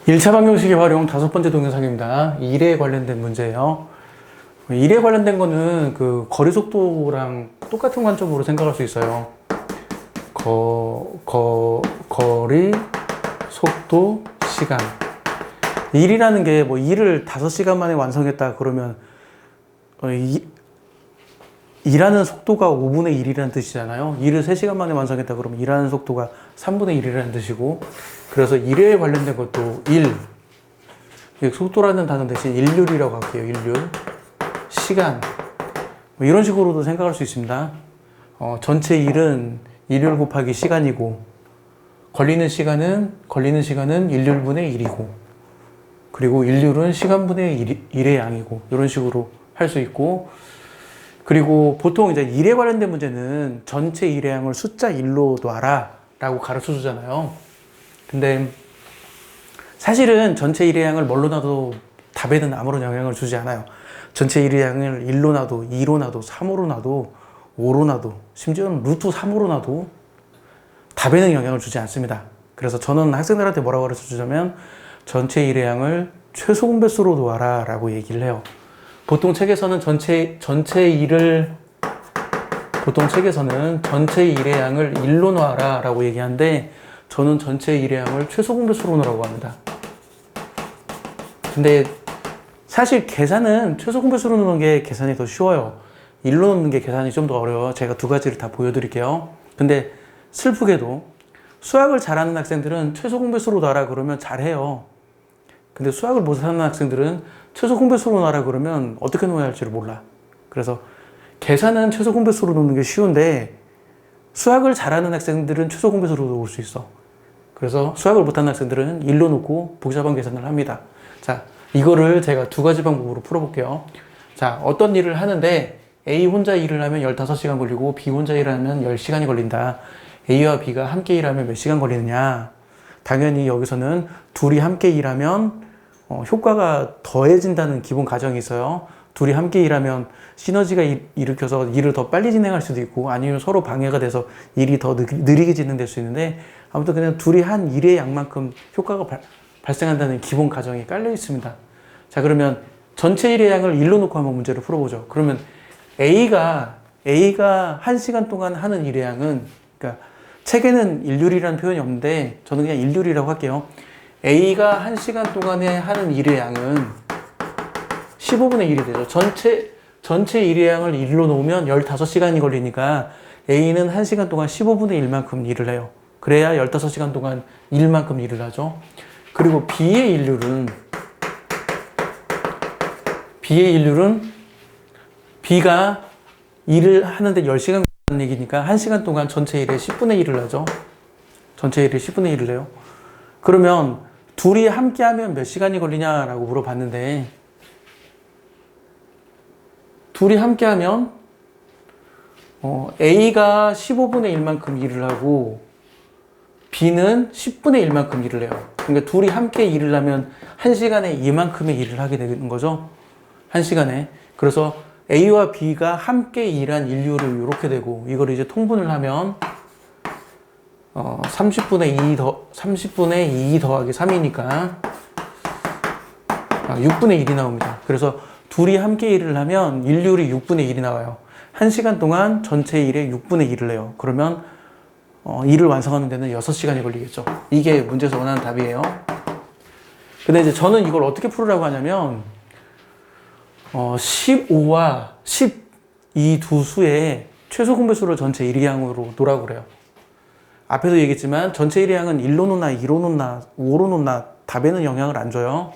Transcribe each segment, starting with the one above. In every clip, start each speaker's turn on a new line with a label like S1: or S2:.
S1: 1차 방정식의 활용 다섯 번째 동영상입니다. 일에 관련된 문제예요. 일에 관련된 거는 그 거리 속도랑 똑같은 관점으로 생각할 수 있어요. 거리, 속도, 시간. 일이라는 게 뭐 일을 5시간 만에 완성했다 그러면 일하는 속도가 5분의 1이라는 뜻이잖아요. 일을 3시간 만에 완성했다 그러면 일하는 속도가 3분의 1이라는 뜻이고, 그래서 일에 관련된 것도 속도라는 단어 대신 일률이라고 할게요. 일률, 시간, 뭐 이런 식으로도 생각할 수 있습니다. 전체 일은 일률 곱하기 시간이고, 걸리는 시간은 일률분의 1이고, 그리고 일률은 시간분의 1의 양이고, 이런 식으로 할 수 있고, 그리고 보통 이제 일에 관련된 문제는 전체 일의 양을 숫자 1로 놔라 라고 가르쳐 주잖아요. 근데 사실은 전체 일의 양을 뭘로 놔도 답에는 아무런 영향을 주지 않아요. 전체 일의 양을 1로 놔도 2로 놔도 3으로 놔도 5로 놔도 심지어는 루트 3으로 놔도 답에는 영향을 주지 않습니다. 그래서 저는 학생들한테 뭐라고 가르쳐 주자면 전체 일의 양을 최소 공배수로 놓아라 라고 얘기를 해요. 보통 책에서는 전체 일의 양을 1로 놔라 라고 얘기하는데, 저는 전체 일의 양을 최소 공배수로 놓으라고 합니다. 근데 사실 계산은 최소 공배수로 놓는 게 계산이 더 쉬워요. 1로 놓는 게 계산이 좀 더 어려워요. 제가 두 가지를 다 보여드릴게요. 근데 슬프게도 수학을 잘하는 학생들은 최소 공배수로 놔라 그러면 잘해요. 근데 수학을 못하는 학생들은 최소 공배수로 놔라 그러면 어떻게 놓아야 할지를 몰라. 그래서 계산은 최소 공배수로 놓는 게 쉬운데 수학을 잘하는 학생들은 최소 공배수로 놓을 수 있어. 그래서 수학을 못하는 학생들은 1로 놓고 복잡한 계산을 합니다. 자, 이거를 제가 두 가지 방법으로 풀어볼게요. 자, 어떤 일을 하는데 A 혼자 일을 하면 15시간 걸리고 B 혼자 일을 하면 10시간이 걸린다. A와 B가 함께 일하면 몇 시간 걸리느냐? 당연히 여기서는 둘이 함께 일하면 효과가 더해진다는 기본 가정이 있어요. 둘이 함께 일하면 시너지가 일으켜서 일을 더 빨리 진행할 수도 있고, 아니면 서로 방해가 돼서 일이 더 느리게 진행될 수 있는데, 아무튼 그냥 둘이 한 일의 양만큼 효과가 발생한다는 기본 가정이 깔려 있습니다. 자, 그러면 전체 일의 양을 1로 놓고 한번 문제를 풀어보죠. 그러면 A가 1시간 동안 하는 일의 양은, 그러니까 책에는 일률이라는 표현이 없는데 저는 그냥 일률이라고 할게요. A가 1시간 동안에 하는 일의 양은 15분의 1이 되죠. 전체 일의 양을 1로 놓으면 15시간이 걸리니까 A는 1시간 동안 15분의 1만큼 일을 해요. 그래야 15시간 동안 일만큼 일을 하죠. 그리고 B의 일률은 B가 일을 하는데 10시간 걸리는 얘기니까 1시간 동안 전체 일의 10분의 1을 하죠. 전체 일의 10분의 1을 해요. 그러면 둘이 함께 하면 몇 시간이 걸리냐라고 물어봤는데, 둘이 함께 하면 A가 15분의 1만큼 일을 하고 B는 10분의 1만큼 일을 해요. 그러니까 둘이 함께 일을 하면 1시간에 이만큼의 일을 하게 되는 거죠. 1시간에. 그래서 A와 B가 함께 일한 일률을 이렇게 되고, 이걸 이제 통분을 하면 30분의 2 더하기 3이니까 6분의 1이 나옵니다. 그래서 둘이 함께 일을 하면 일률이 6분의 1이 나와요. 1시간 동안 전체 일의 6분의 1을 해요. 그러면 일을 완성하는 데는 6시간이 걸리겠죠. 이게 문제에서 원하는 답이에요. 근데 이제 저는 이걸 어떻게 풀으라고 하냐면 15와 10 이 두 수의 최소 공배수를 전체 일의 양으로 놓으라고 그래요. 앞에도 얘기했지만 전체 일의 양은 1로 놓나 2로 놓나 5로 놓나 답에는 영향을 안 줘요.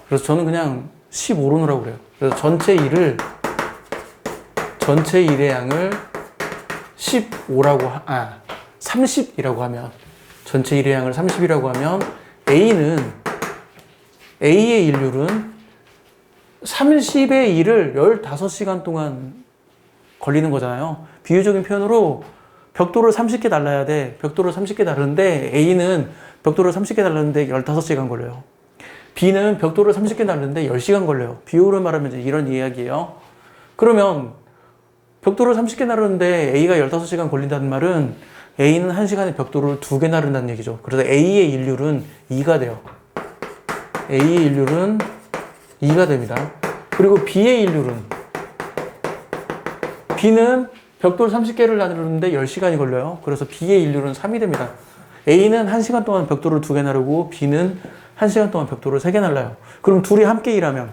S1: 그래서 저는 그냥 15로 놓으라고 그래요. 그래서 전체 일의 양을 30이라고 하면, 전체 일의 양을 30이라고 하면 A의 일률은 30의 1을 15시간 동안 걸리는 거잖아요. 비유적인 표현으로 벽돌을 30개 달라야 돼. 벽돌을 30개 다루는데 A는 벽돌을 30개 달랐는데 15시간 걸려요. B는 벽돌을 30개 달랐는데 10시간 걸려요. 비유를 말하면 이런 이야기예요. 그러면 벽돌을 30개 나르는데 A가 15시간 걸린다는 말은 A는 1시간에 벽돌을 2개 나른다는 얘기죠. 그래서 A의 일률은 2가 돼요. A의 일률은 2가 됩니다. 그리고 B의 일률은, B는 벽돌 30개를 나르는데 10시간이 걸려요. 그래서 B의 일률은 3이 됩니다. A는 1시간 동안 벽돌을 2개 나르고 B는 1시간 동안 벽돌을 3개 날라요. 그럼 둘이 함께 일하면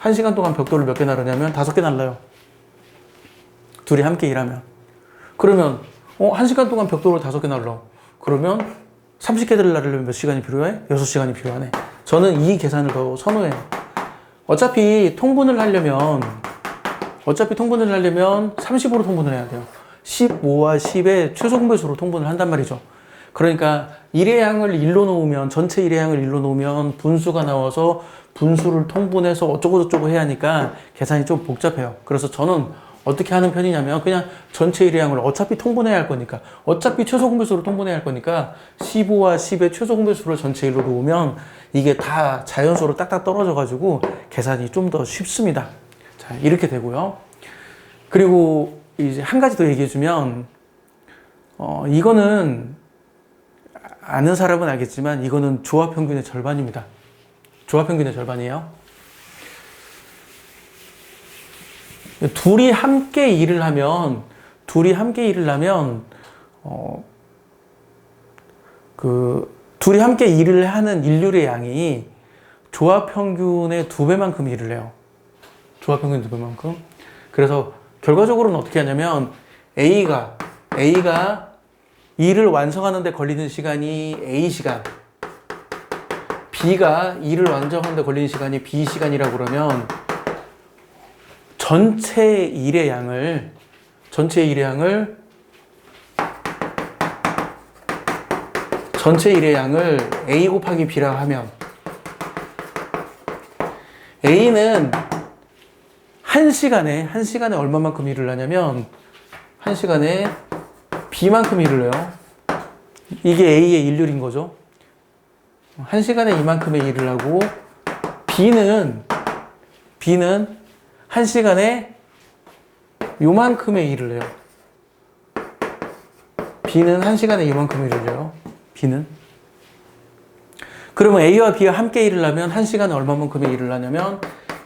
S1: 1시간 동안 벽돌을 몇 개 나르냐면 5개 날라요. 둘이 함께 일하면. 그러면 1시간 동안 벽돌을 5개 날라. 그러면 30개들을 나르려면 몇 시간이 필요해? 6시간이 필요하네. 저는 이 계산을 더 선호해요. 어차피 통분을 하려면 30으로 통분을 해야 돼요. 15와 10의 최소 공배수로 통분을 한단 말이죠. 그러니까 일의 양을 1로 놓으면, 전체 일의 양을 1로 놓으면 분수가 나와서 분수를 통분해서 어쩌고저쩌고 해야 하니까 계산이 좀 복잡해요. 그래서 저는 어떻게 하는 편이냐면 그냥 전체 일의 양을 어차피 통분해야 할 거니까, 어차피 최소 공배수로 통분해야 할 거니까 15와 10의 최소 공배수를 전체 1로 놓으면 이게 다 자연수로 딱딱 떨어져 가지고 계산이 좀 더 쉽습니다. 자, 이렇게 되고요. 그리고 이제 한 가지 더 얘기해 주면, 이거는 아는 사람은 알겠지만 이거는 조합 평균의 절반입니다. 조합 평균의 절반이에요. 둘이 함께 일을 하면 둘이 함께 일을 하는 일률의 양이 조합 평균의 2배만큼 일을 해요. 조합 평균 2배만큼. 그래서 결과적으로는 어떻게 하냐면 A가 일을 완성하는 데 걸리는 시간이 A시간, B가 일을 완성하는 데 걸리는 시간이 B시간이라고 그러면 전체 일의 양을 A 곱하기 B라고 하면 A는 한 시간에 얼마만큼 일을 하냐면 1시간에 B만큼 일을 해요. 이게 A의 일률인 거죠. 1시간에 이만큼의 일을 하고 B는 1시간에 요만큼의 일을 해요. B는 1시간에 요만큼의 일을 해요. B는. 그러면 A와 B가 함께 일을 하면 1시간에 얼마만큼의 일을 하냐면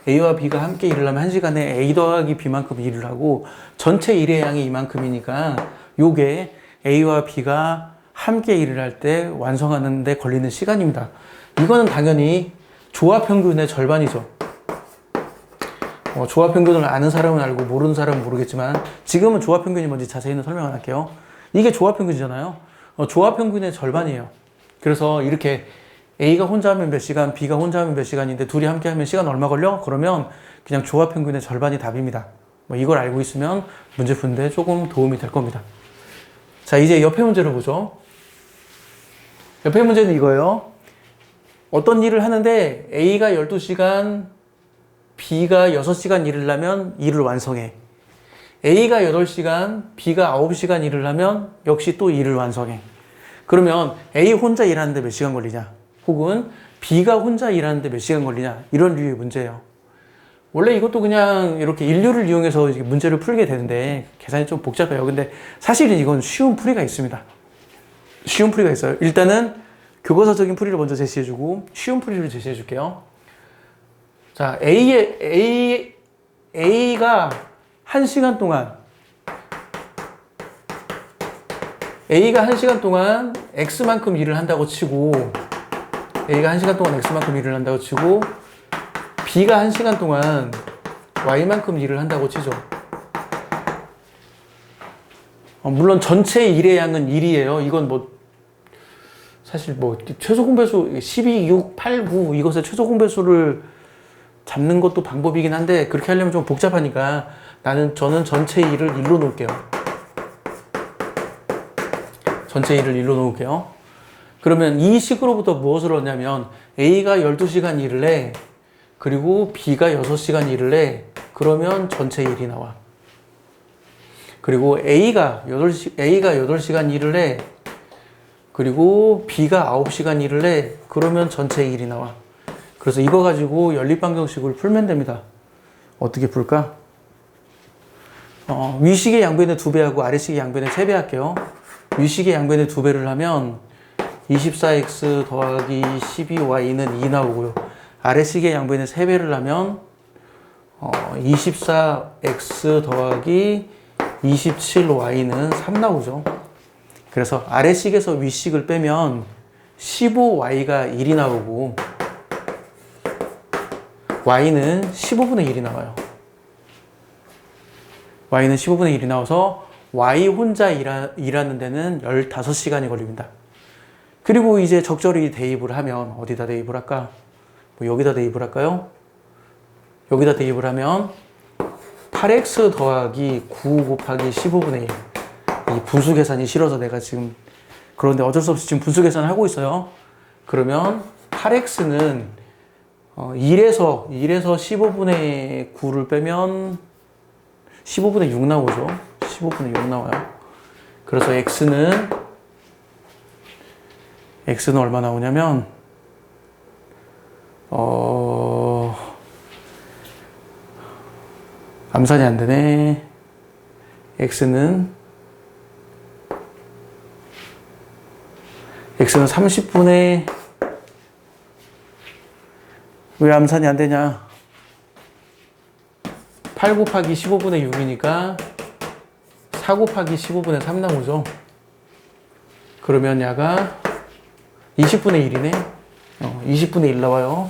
S1: A와 B가 함께 일을 하면 1시간에 A 더하기 B만큼 일을 하고 전체 일의 양이 이만큼이니까 요게 A와 B가 함께 일을 할 때 완성하는 데 걸리는 시간입니다. 이거는 당연히 조합 평균의 절반이죠. 조합 평균을 아는 사람은 알고 모르는 사람은 모르겠지만 지금은 조합 평균이 뭔지 자세히는 설명 안 할게요. 이게 조합 평균이잖아요. 조합 평균의 절반이에요. 그래서 이렇게 A가 혼자 하면 몇 시간, B가 혼자 하면 몇 시간인데 둘이 함께 하면 시간 얼마 걸려? 그러면 그냥 조합 평균의 절반이 답입니다. 이걸 알고 있으면 문제 푸는데 조금 도움이 될 겁니다. 자, 이제 옆에 문제를 보죠. 옆에 문제는 이거예요. 어떤 일을 하는데 A가 12시간, B가 6시간 일을 하면 일을 완성해. A가 8시간, B가 9시간 일을 하면 역시 또 일을 완성해. 그러면 A 혼자 일하는데 몇 시간 걸리냐? 혹은 B가 혼자 일하는데 몇 시간 걸리냐? 이런 류의 문제예요. 원래 이것도 그냥 이렇게 인류를 이용해서 문제를 풀게 되는데 계산이 좀 복잡해요. 근데 사실은 이건 쉬운 풀이가 있습니다. 쉬운 풀이가 있어요. 일단은 교과서적인 풀이를 먼저 제시해주고 쉬운 풀이를 제시해줄게요. 자, A가 1시간 동안 X만큼 일을 한다고 치고 B가 1시간 동안 Y만큼 일을 한다고 치죠. 물론 전체 일의 양은 1이에요. 이건 사실 최소 공배수 12, 6, 8, 9 이것의 최소 공배수를 잡는 것도 방법이긴 한데 그렇게 하려면 좀 복잡하니까 저는 전체 일을 1로 놓을게요. 전체 일을 1로 놓을게요. 그러면 이 식으로부터 무엇을 얻냐면 A가 12시간 일을 해. 그리고 B가 6시간 일을 해. 그러면 전체 일이 나와. 그리고 A가 8시간 일을 해. 그리고 B가 9시간 일을 해. 그러면 전체 일이 나와. 그래서 이거 가지고 연립방정식을 풀면 됩니다. 어떻게 풀까? 위식의 양변의 2배하고 아래식의 양변의 3배 할게요. 위식의 양변의 2배를 하면 24x 더하기 12y는 2 나오고요. 아래식의 양변에 3배를 하면 24x 더하기 27y는 3 나오죠. 그래서 아래식에서 위식을 빼면 15y가 1이 나오고 y는 15분의 1이 나와요. y는 15분의 1이 나와서 y 혼자 일하는 데는 15시간이 걸립니다. 그리고 이제 적절히 대입을 하면 어디다 대입을 할까? 뭐 여기다 대입을 할까요? 여기다 대입을 하면 8x 더하기 9 곱하기 15분의 1. 이 분수 계산이 싫어서 내가 지금 그런데 어쩔 수 없이 지금 분수 계산을 하고 있어요. 그러면 8x는 1에서 15분의 9를 빼면 15분의 6 나오죠. 15분의 6 나와요. 그래서 x는 얼마 나오냐면 암산이 안 되네. x는 30분의 왜 암산이 안 되냐? 8 곱하기 15분의 6이니까 4 곱하기 15분의 3 나오죠. 그러면 야가 20분의 1이네. 20분의 1 나와요.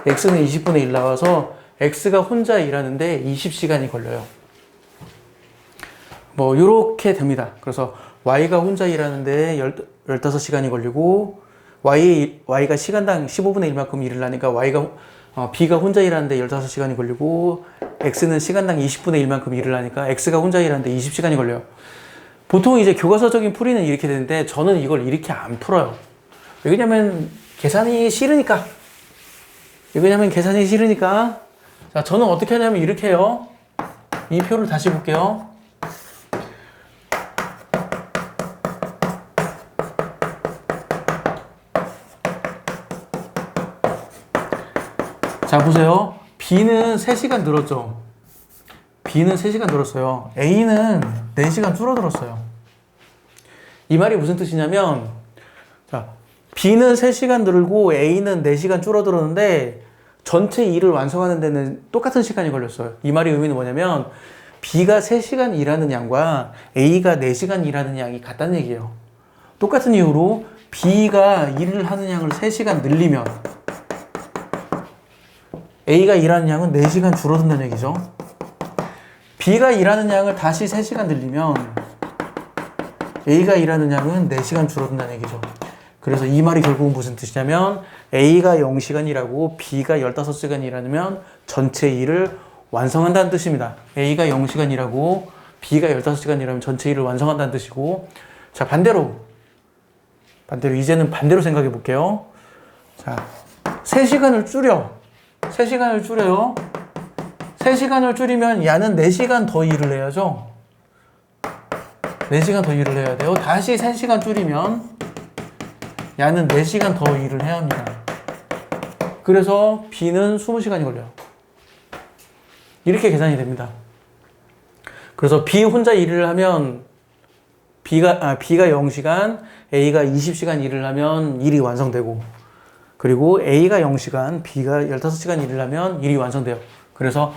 S1: x는 20분의 1 나와서 x가 혼자 일하는데 20시간이 걸려요. 뭐 이렇게 됩니다. 그래서 y가 혼자 일하는데 15시간이 걸리고 y가 시간당 15분의 1만큼 일을 하니까 b가 혼자 일하는데 15시간이 걸리고 x는 시간당 20분의 1만큼 일을 하니까 x가 혼자 일하는데 20시간이 걸려요. 보통 이제 교과서적인 풀이는 이렇게 되는데 저는 이걸 이렇게 안 풀어요. 왜냐면 계산이 싫으니까. 자, 저는 어떻게 하냐면 이렇게 해요. 이 표를 다시 볼게요. 자, 보세요. B는 3시간 늘었죠. B는 3시간 늘었어요. A는 4시간 줄어들었어요. 이 말이 무슨 뜻이냐면, 자, B는 3시간 늘고 A는 4시간 줄어들었는데, 전체 일을 완성하는 데는 똑같은 시간이 걸렸어요. 이 말의 의미는 뭐냐면, B가 3시간 일하는 양과 A가 4시간 일하는 양이 같다는 얘기예요. 똑같은 이유로 B가 일을 하는 양을 3시간 늘리면, A가 일하는 양은 4시간 줄어든다는 얘기죠. B가 일하는 양을 다시 3시간 늘리면 A가 일하는 양은 4시간 줄어든다는 얘기죠. 그래서 이 말이 결국은 무슨 뜻이냐면 A가 0시간 일하고 B가 15시간 일하면 전체 일을 완성한다는 뜻입니다. A가 0시간 일하고 B가 15시간 일하면 전체 일을 완성한다는 뜻이고, 자, 반대로 이제는 반대로 생각해 볼게요. 자, 3시간을 줄여요. 3시간을 줄이면 야는 4시간 더 일을 해야죠. 4시간 더 일을 해야 돼요. 다시 3시간 줄이면 야는 4시간 더 일을 해야 합니다. 그래서 B는 20시간이 걸려요. 이렇게 계산이 됩니다. 그래서 B 혼자 일을 하면 B가 0시간, A가 20시간 일을 하면 일이 완성되고, 그리고 A가 0시간, B가 15시간 일을 하면 일이 완성돼요. 그래서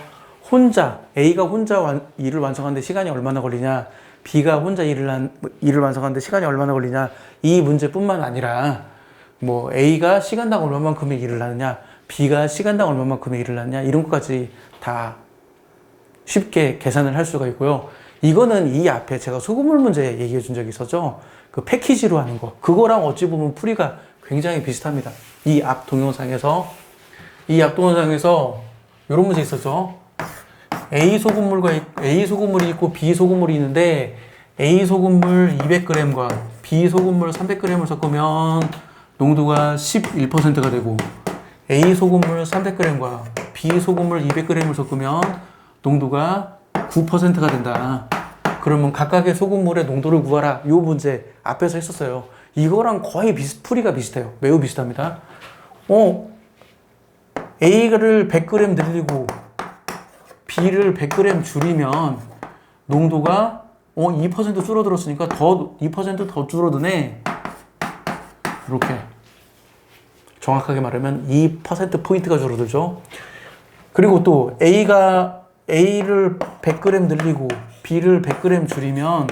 S1: A가 혼자 일을 완성하는데 시간이 얼마나 걸리냐, B가 혼자 일을 완성하는데 시간이 얼마나 걸리냐, 이 문제뿐만 아니라 뭐 A가 시간당 얼마만큼의 일을 하느냐, B가 시간당 얼마만큼의 일을 하느냐, 이런 것까지 다 쉽게 계산을 할 수가 있고요. 이거는 이 앞에 제가 소금물 문제 얘기해 준 적이 있었죠. 그 패키지로 하는 거. 그거랑 어찌 보면 풀이가 굉장히 비슷합니다. 이 앞 동영상에서 이런 문제 있었죠. A 소금물이 있고 B 소금물이 있는데 A 소금물 200g과 B 소금물 300g을 섞으면 농도가 11%가 되고, A 소금물 300g과 B 소금물 200g을 섞으면 농도가 9%가 된다. 그러면 각각의 소금물의 농도를 구하라. 이 문제 앞에서 했었어요. 이거랑 거의 풀이가 비슷해요. 매우 비슷합니다. A를 100g 늘리고 B를 100g 줄이면 농도가 2% 줄어들었으니까 2% 더 줄어드네. 이렇게 정확하게 말하면 2%포인트가 줄어들죠. 그리고 또 A를 100g 늘리고 B를 100g 줄이면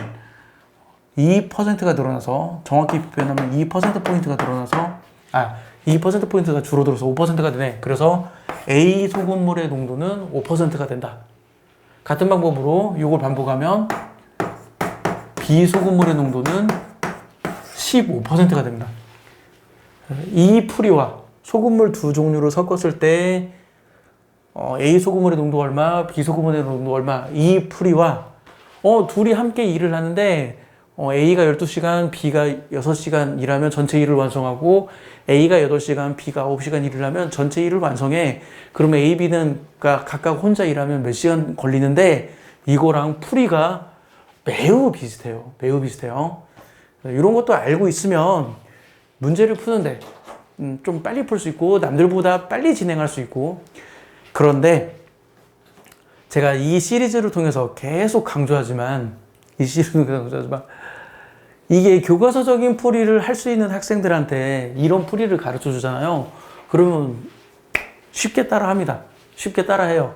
S1: 2%가 늘어나서, 정확히 표현하면 2%포인트가 늘어나서, 2%포인트가 줄어들어서 5%가 되네. 그래서 A 소금물의 농도는 5%가 된다. 같은 방법으로 이걸 반복하면 B 소금물의 농도는 15%가 됩니다. 이 풀이와 소금물 두 종류를 섞었을 때 A 소금물의 농도 얼마, B 소금물의 농도 얼마, 이 풀이와 둘이 함께 일을 하는데 A가 12시간, B가 6시간 일하면 전체 일을 완성하고, A가 8시간, B가 9시간 일을 하면 전체 일을 완성해. 그러면 A, B는 각각 혼자 일하면 몇 시간 걸리는데, 이거랑 풀이가 매우 비슷해요. 매우 비슷해요. 이런 것도 알고 있으면 문제를 푸는데 좀 빨리 풀 수 있고, 남들보다 빨리 진행할 수 있고. 그런데 제가 이 시리즈를 통해서 계속 강조하지만, 이게 교과서적인 풀이를 할 수 있는 학생들한테 이런 풀이를 가르쳐 주잖아요. 그러면 쉽게 따라 합니다. 쉽게 따라 해요.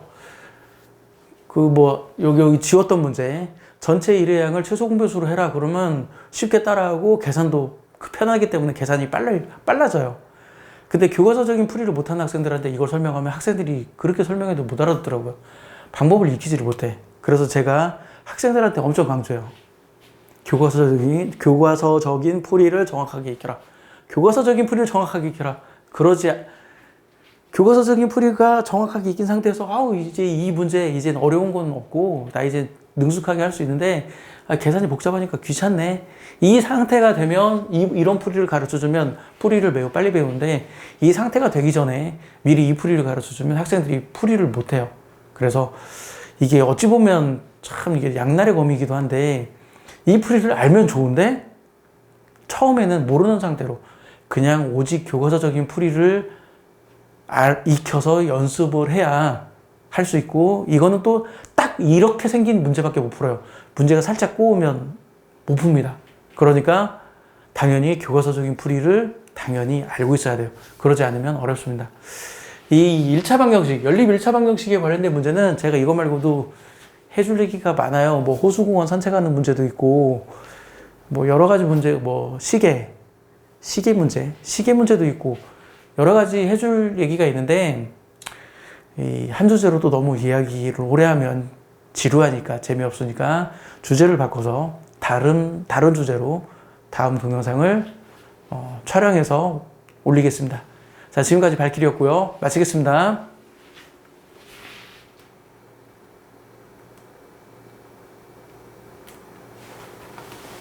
S1: 여기 지웠던 문제, 전체 일의 양을 최소 공배수로 해라. 그러면 쉽게 따라하고 계산도 편하기 때문에 계산이 빨라져요. 근데 교과서적인 풀이를 못하는 학생들한테 이걸 설명하면 학생들이 그렇게 설명해도 못 알아듣더라고요. 방법을 익히지를 못해. 그래서 제가 학생들한테 엄청 강조해요. 교과서적인 풀이를 정확하게 익혀라. 교과서적인 풀이를 정확하게 익혀라. 교과서적인 풀이가 정확하게 익힌 상태에서 이제 이 문제 이제 어려운 건 없고 나 이제 능숙하게 할 수 있는데 계산이 복잡하니까 귀찮네. 이 상태가 되면 이런 풀이를 가르쳐주면 풀이를 매우 빨리 배우는데, 이 상태가 되기 전에 미리 이 풀이를 가르쳐주면 학생들이 풀이를 못해요. 그래서 이게 어찌 보면 참 이게 양날의 검이기도 한데, 이 풀이를 알면 좋은데 처음에는 모르는 상태로 그냥 오직 교과서적인 풀이를 익혀서 연습을 해야 할 수 있고, 이거는 또 딱 이렇게 생긴 문제밖에 못 풀어요. 문제가 살짝 꼬우면 못 풉니다. 그러니까 당연히 교과서적인 풀이를 당연히 알고 있어야 돼요. 그러지 않으면 어렵습니다. 이 1차 방정식, 연립 1차 방정식에 관련된 문제는 제가 이거 말고도 해줄 얘기가 많아요. 호수공원 산책하는 문제도 있고, 여러 가지 문제, 시계 문제도 있고, 여러 가지 해줄 얘기가 있는데, 한 주제로도 너무 이야기를 오래 하면 지루하니까, 재미없으니까 주제를 바꿔서 다른 주제로 다음 동영상을 촬영해서 올리겠습니다. 자, 지금까지 발길이었고요. 마치겠습니다.